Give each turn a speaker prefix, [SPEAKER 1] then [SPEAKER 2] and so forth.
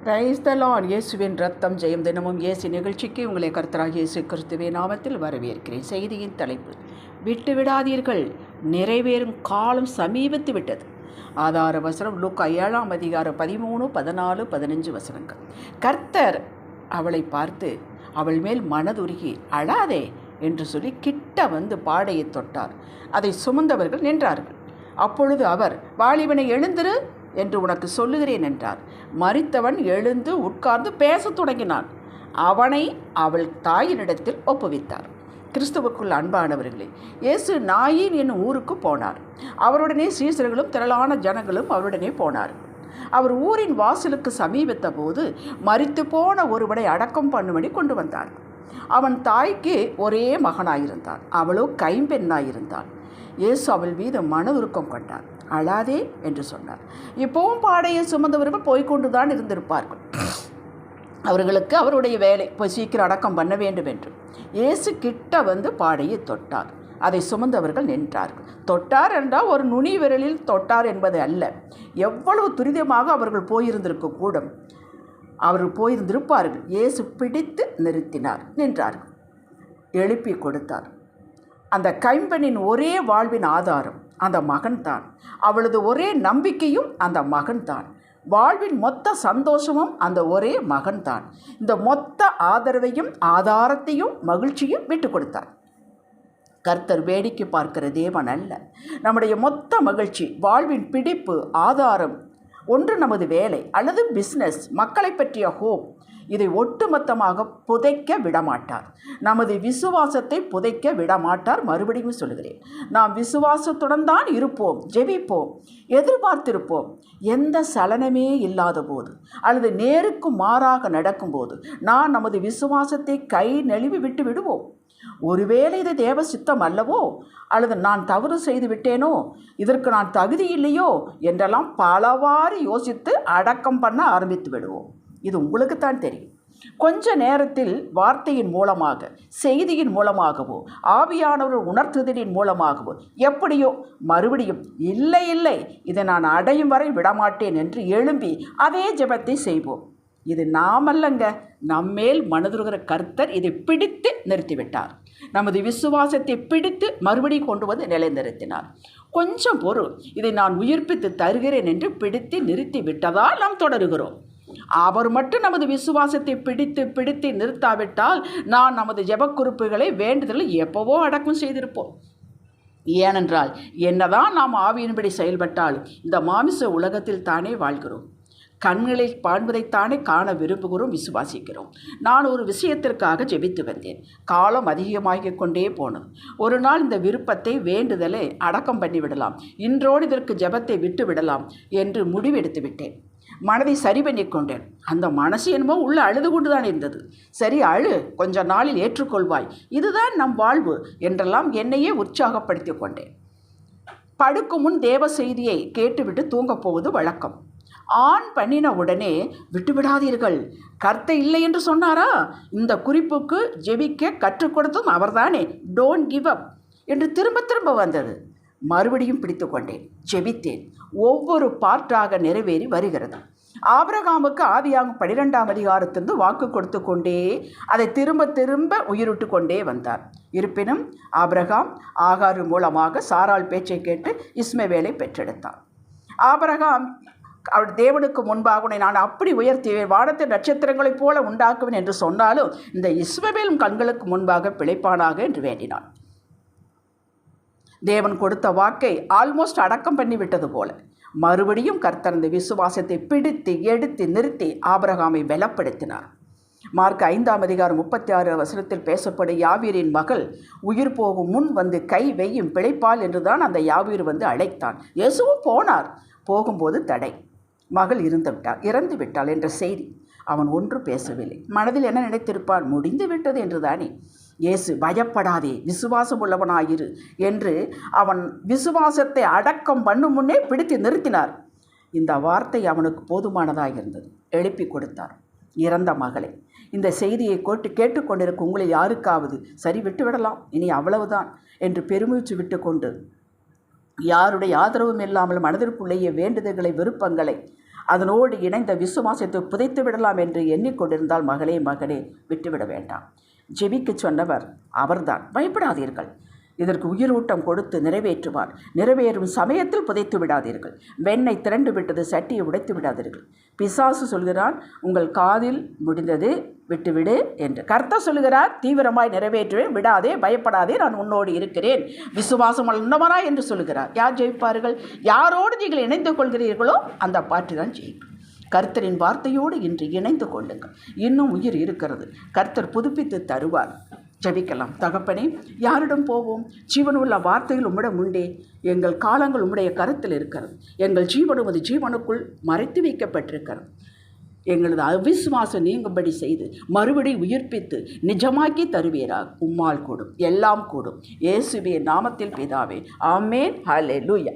[SPEAKER 1] Praise the Lord. இயேசுவின் ரத்தம் ஜெயம். தினமும் இயேசு நிகழ்ச்சிக்கு உங்களை கர்த்தராகிய இயேசு கிறிஸ்துவின் நாமத்தில் வரவேற்கிறேன். செய்தியின் தலைப்பு, விட்டு விடாதீர்கள், நிறைவேறும் காலம் சமீபத்து விட்டது. ஆதார வசனம் லூக்கா 7ஆம் அதிகாரம் 13, 14, 15 வசனங்கள். கர்த்தர் அவளை பார்த்து அவள் மேல் மனதுருகி அழாதே என்று சொல்லி கிட்ட வந்து பாடையை தொட்டார். அதை சுமந்தவர்கள் நின்றார்கள். அப்பொழுது அவர், வாலிபனை எழுந்திரு என்று உனக்கு சொல்லுகிறேன் என்றார். மரித்தவன் எழுந்து உட்கார்ந்து பேசத் தொடங்கினான். அவனை அவள் தாயினிடத்தில் ஒப்புவித்தார். கிறிஸ்துவுக்குள் அன்பானவர்களே, இயேசு நாயின் என்னும் ஊருக்கு போனார். அவருடனே சீசர்களும் திரளான ஜனங்களும் அவருடனே போனார்கள். அவர் ஊரின் வாசலுக்கு சமீபத்த போது மரித்து போன ஒருவனை அடக்கம் பண்ணும்படி கொண்டு வந்தார். அவன் தாய்க்கு ஒரே மகனாயிருந்தான், அவளோ கைம்பெண்ணாயிருந்தாள். இயேசு அவள் மீது மனதுருக்கம் கொண்டார். அழாதே என்று சொன்னார். இப்போவும் பாடையை சுமந்தவர்கள் போய்கொண்டு தான் இருந்திருப்பார்கள். அவர்களுக்கு அவருடைய வேலை போய் சீக்கிரம் அடக்கம் பண்ண வேண்டும் என்று. இயேசு கிட்ட வந்து பாடையை தொட்டார். அதை சுமந்தவர்கள் நின்றார்கள். தொட்டார் என்றால் ஒரு நுனி விரலில் தொட்டார் என்பது அல்ல. எவ்வளவு துரிதமாக அவர்கள் போயிருந்திருக்க கூடும். அவர்கள் போயிருந்திருப்பார்கள். இயேசு பிடித்து நிறுத்தினார். நின்றார்கள். எழுப்பி கொடுத்தார். அந்த கைம்பெண்ணின் ஒரே வாழ்வின் ஆதாரம் அந்த மகன்தான். அவளது ஒரே நம்பிக்கையும் அந்த மகன்தான். வாழ்வின் மொத்த சந்தோஷமும் அந்த ஒரே மகன்தான். இந்த மொத்த ஆதரவையும் ஆதாரத்தையும் மகிழ்ச்சியும் விட்டு கொடுத்தார். கர்த்தர் வேடிக்கை பார்க்கிற தேவன் அல்ல. நம்முடைய மொத்த மகிழ்ச்சி, வாழ்வின் பிடிப்பு, ஆதாரம் ஒன்று நமது வேலை அல்லது பிஸ்னஸ், மக்களை பற்றிய ஹோப், இதை ஒட்டுமொத்தமாக புதைக்க விடமாட்டார். நமது விசுவாசத்தை புதைக்க விடமாட்டார். மறுபடியும் சொல்கிறேன், நாம் விசுவாசத்துடன் தான் இருப்போம், ஜெபிப்போம், எதிர்பார்த்திருப்போம். எந்த சலனமே இல்லாத போது அல்லது நேருக்கு மாறாக நடக்கும்போது நான் நமது விசுவாசத்தை கை நழுவி விட்டு விடுவோம். ஒருவேளை இது தேவ சித்தம் அல்லவோ, அல்லது நான் தவறு செய்து விட்டேனோ, இதற்கு நான் தகுதி இல்லையோ என்றெல்லாம் பலவாறு யோசித்து அடக்கம் பண்ண ஆரம்பித்து விடுவோம். இது உங்களுக்குத்தான் தெரியும். கொஞ்ச நேரத்தில் வார்த்தையின் மூலமாக, செய்தியின் மூலமாகவோ, ஆவியானவர் உணர்த்துதலின் மூலமாகவோ, எப்படியோ மறுபடியும் இல்லை இல்லை இதை நான் அடையும் வரை விடமாட்டேன் என்று எழும்பி அதே ஜெபத்தை செய்வோம். இது நாமல்லங்க, நம்மேல் மனதுருகிற கர்த்தர் இதை பிடித்து நிறுத்திவிட்டார். நமது விசுவாசத்தை பிடித்து மறுபடியும் கொண்டு வந்து நிலைநிறுத்தினார். கொஞ்சம் பொருள், இதை நான் உயிர்ப்பித்து தருகிறேன் என்று பிடித்து நிறுத்தி விட்டதால் நாம் தொடருகிறோம். அவர் மட்டும் நமது விசுவாசத்தை பிடித்து நிறுத்தாவிட்டால் நான் நமது ஜெபக்குறிப்புகளை வேண்டுதலை எப்போவோ அடக்கம் செய்திருப்போம். ஏனென்றால் என்னதான் நாம் ஆவியின்படி செயல்பட்டாலும் இந்த மாமிச உலகத்தில் தானே வாழ்கிறோம். கண்களில் காண்பதைத்தானே காண விரும்புகிறோம், விசுவாசிக்கிறோம். நான் ஒரு விஷயத்திற்காக ஜெபித்து வந்தேன். காலம் அதிகமாகிக் கொண்டே போனது. ஒரு நாள் இந்த விருப்பத்தை, வேண்டுதலை அடக்கம் பண்ணிவிடலாம், இன்றோடு இதற்கு ஜெபத்தை விட்டு விடலாம் என்று முடிவெடுத்து விட்டேன். மனதை சரி பண்ணி கொண்டேன். அந்த மனசு என்னமோ உள்ள அழுது கொண்டு தான் இருந்தது. சரி, அழு, கொஞ்ச நாளில் ஏற்றுக்கொள்வாய், இதுதான் நம் வாழ்வு என்றெல்லாம் என்னையே உற்சாகப்படுத்தி கொண்டேன். படுக்கும் முன் தேவ செய்தியை கேட்டுவிட்டு தூங்கப் போவது வழக்கம். ஆன் பண்ணின உடனே விட்டுவிடாதீர்கள், கர்த்தர் இல்லை என்று சொன்னாரா? இந்த குறிப்புக்கு ஜெபிக்க கற்றுக் கொடுத்தும் அவர்தானே, டோன்ட் கிவ் அப் என்று திரும்ப திரும்ப வந்தது. மறுபடியும் பிடித்து கொண்டேன், ஜெபித்தேன். ஒவ்வொரு பார்ட்டாக நிறைவேறி வருகிறது. ஆபிரகாமுக்கு ஆதியாகமம் 12ஆம் அதிகாரத்திலிருந்து வாக்கு கொடுத்து கொண்டே அதை திரும்ப திரும்ப உயிரிட்டு கொண்டே வந்தார். இருப்பினும் ஆபிரகாம் ஆகார் மூலமாக சாராள் பேச்சை கேட்டு இஸ்மவேலை பெற்றெடுத்தார். ஆபிரகாம் அவர் தேவனுக்கு முன்பாக உன்னை நான் அப்படி உயர்த்துவேன், வானத்தின் நட்சத்திரங்களைப் போல உண்டாக்குவேன் என்று சொன்னாலும் இந்த இஸ்மவேலும் கண்களுக்கு முன்பாக பிழைப்பானாக என்று வேண்டினான். தேவன் கொடுத்த வாக்கை ஆல்மோஸ்ட் அடக்கம் பண்ணிவிட்டது போல மறுபடியும் கர்த்தர் இந்த விசுவாசத்தை பிடித்து எடுத்து நிறுத்தி ஆபிரகாமை பலப்படுத்தினார். மார்க் 5ஆம் அதிகாரம் 36 வசனத்தில் பேசப்படும் யாவீரின் மகள் உயிர் போகும் முன் வந்து கை வையும் பிழைப்பாள் என்றுதான் அந்த யாவீர் வந்து அழைத்தான். இயேசுவும் போனார். போகும்போது தடை, மகள் இறந்து விட்டாள் என்ற செய்தி. அவன் ஒன்றும் பேசவில்லை. மனதில் என்ன நினைத்திருப்பான்? முடிந்து விட்டது என்றுதானே. இயேசு, பயப்படாதே, விசுவாசம் உள்ளவனாயிரு என்று அவன் விசுவாசத்தை அடக்கம் பண்ணும் முன்னே பிடித்து நிறுத்தினார். இந்த வார்த்தை அவனுக்கு போதுமானதாக இருந்தது. எழுப்பி கொடுத்தார். இறந்த மகளை, இந்த செய்தியை கேட்டுக்கொண்டிருக்கும் உங்களில் யாருக்காவது சரி விட்டுவிடலாம், இனி அவ்வளவுதான் என்று பெருமூச்சு விட்டு கொண்டு யாருடைய ஆதரவும் இல்லாமல் மனதிற்குள்ளேயே வேண்டுதல்களை, விருப்பங்களை அதனோடு இணைந்த விசுவாசத்தை புதைத்து விடலாம் என்று எண்ணிக்கொண்டிருந்தால் மகளே மகனே விட்டுவிட வேண்டாம். ஜெபிக்க சொன்னவர் அவர்தான். பயப்படாதீர்கள். இதற்கு உயிரூட்டம் கொடுத்து நிறைவேற்றுவார். நிறைவேறும் சமயத்தில் புதைத்து விடாதீர்கள். வெண்ணெய் திரண்டு விட்டது, சட்டியை உடைத்து விடாதீர்கள். பிசாசு சொல்கிறான், உங்கள் காதில் முடிந்தது, விட்டுவிடு என்று. கர்த்தர் சொல்கிறார், தீவிரமாய் நிறைவேற்றுவேன், விடாதே, பயப்படாதே, நான் உன்னோடு இருக்கிறேன், விசுவாசம் உள்ளவரா என்று சொல்கிறார். யார் ஜெயிப்பார்கள்? யாரோடு நீங்கள் இணைந்து கொள்கிறீர்களோ அந்த பாட்டு தான் ஜெயிக்கும். கர்த்தரின் வார்த்தையோடு இன்று இணைந்து கொள்ளுங்கள். இன்னும் உயிர் இருக்கிறது. கர்த்தர் புதுப்பித்து தருவார். ஜெபிக்கலாம். தகப்பனே, யாரிடம் போவோம்? ஜீவனுள்ள வார்த்தைகள் உம்மிடம் உண்டே. எங்கள் காலங்கள் உம்முடைய கருத்தில் இருக்கிறது. எங்கள் ஜீவனும் அது ஜீவனுக்குள் மறைத்து வைக்கப்பட்டிருக்கிறது. எங்களது அவிசுவாசம் நீங்கும்படி செய்து மறுபடி உயிர்ப்பித்து நிஜமாக்கி தருவீராக. உம்மால் கூடும், எல்லாம் கூடும். இயேசுவின் நாமத்தில் பிதாவே, ஆமென். ஹல்லேலூயா.